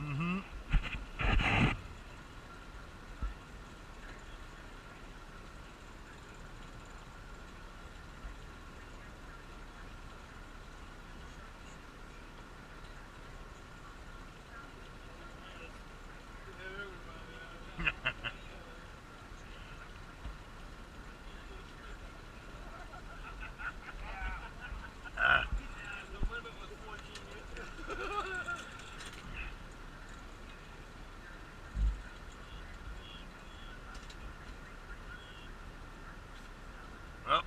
Mm-hmm. Well,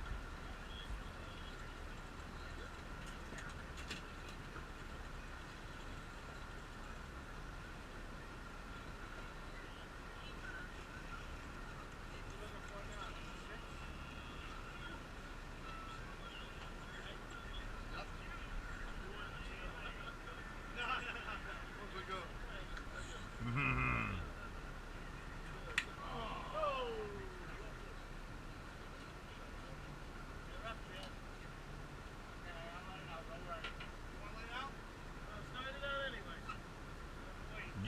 mm-hmm.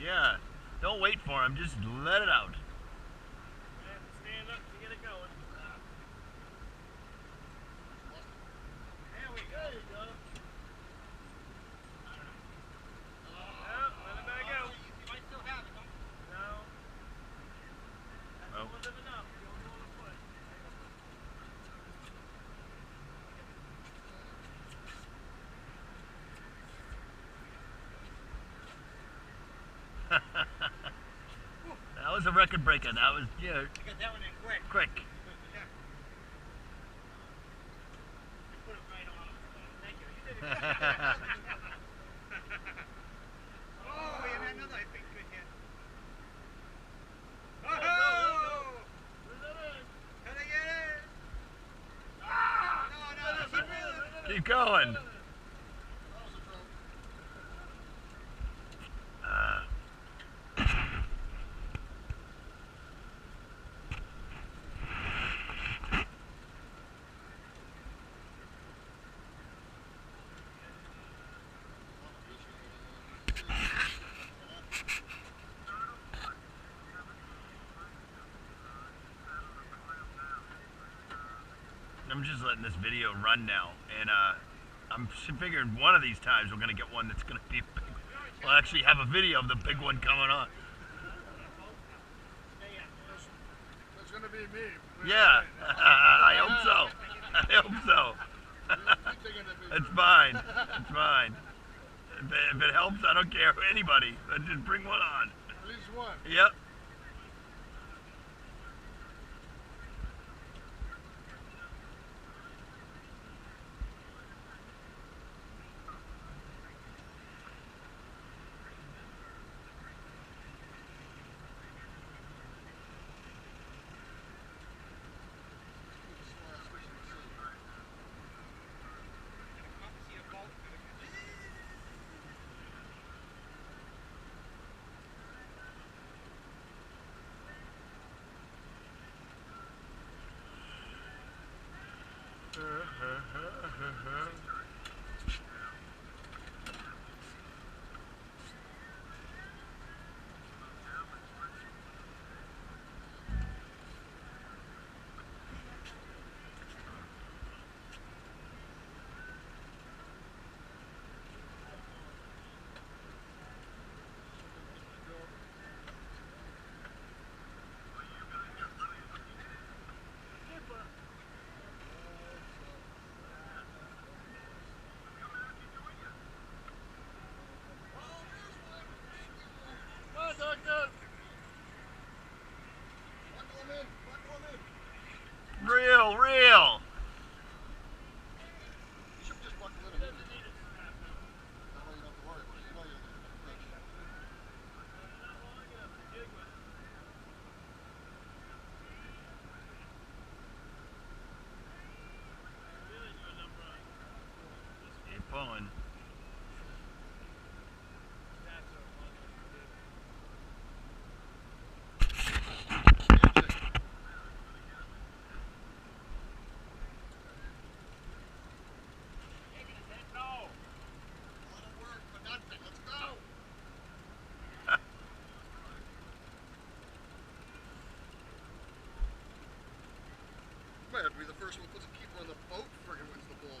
Yeah. Don't wait for him. Just let it out. Stand up to get it going. There we go. There you go. Let it back out. You might still have it, don't you? No. That wasn't enough. You only want to put. That was a record breaker. That was, yeah, I got that one in quick. quick. Yeah. You put it right on. Thank you. You did a good job. Oh, and another, I think, good hit. Oh! Can I get it? No, keep rolling. Keep going. I'm just letting this video run now, and I'm figuring one of these times we're gonna get one that's gonna be big. We'll actually have a video of the big one coming on. That's gonna be me. Yeah, I hope so. I hope so. It's fine. It's fine. If it helps, I don't care. Anybody, just bring one on. At least one. Yep. I have to be the first one who puts a keeper on the boat. Friggin' wins the bull.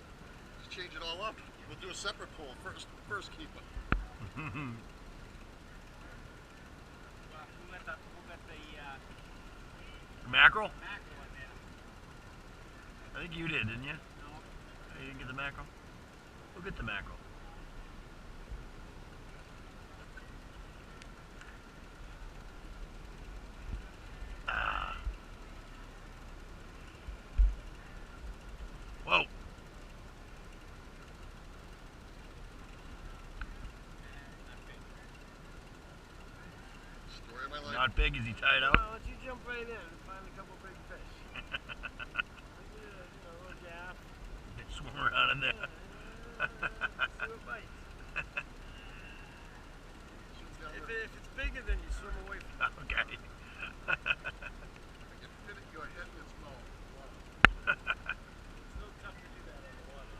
Just change it all up. We'll do a separate pool. First keeper. Who got the Mackerel? mackerel in there? I think you did, didn't you? No. You didn't get the mackerel? Who get the mackerel? Ah. Whoa. Story of my life. Not big. Is he tied out? Why don't you jump right in and find a couple big fish? A little gaff. Swim around in there. See what bites. Shit's down If there. it's bigger, then you swim away from it. Okay. I can fit it in your head and it's gone. Wow. It's so tough to do that on the water.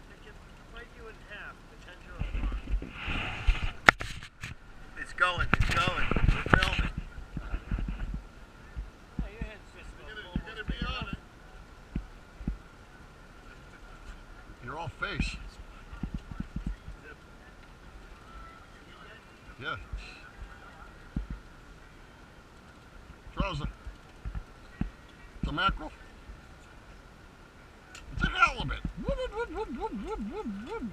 It can bite you in half, the tender or the bark. It's going. It's going. We're filming. Yeah, your head's just You gotta be on it. You're all face. Yeah. Trouser. It's a mackerel. It's a halibut. Whoop, whoop, whoop, whoop, whoop, whoop, whoop.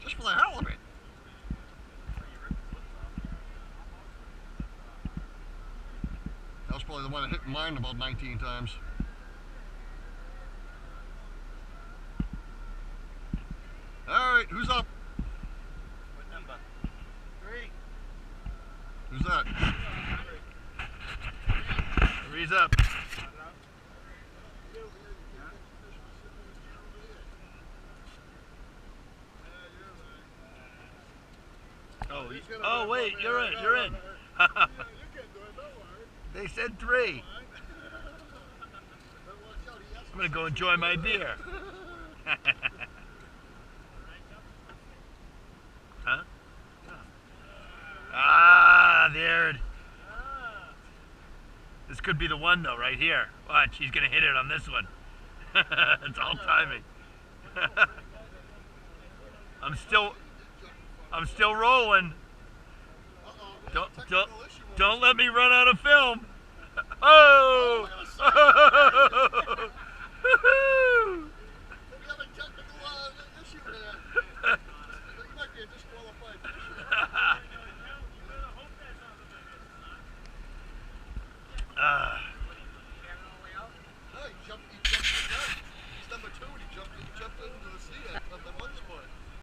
Just for the hell of it. That was probably the one that hit mine about 19 times. Alright, who's up? What number? 3. Who's that? Three's up. Oh, oh wait, you're in. You're in. They said 3. I'm gonna go enjoy my beer. Huh? Ah, there. This could be the one though, right here. Watch, he's gonna hit it on this one. It's all timing. I'm still rolling. Don't let me run out of film.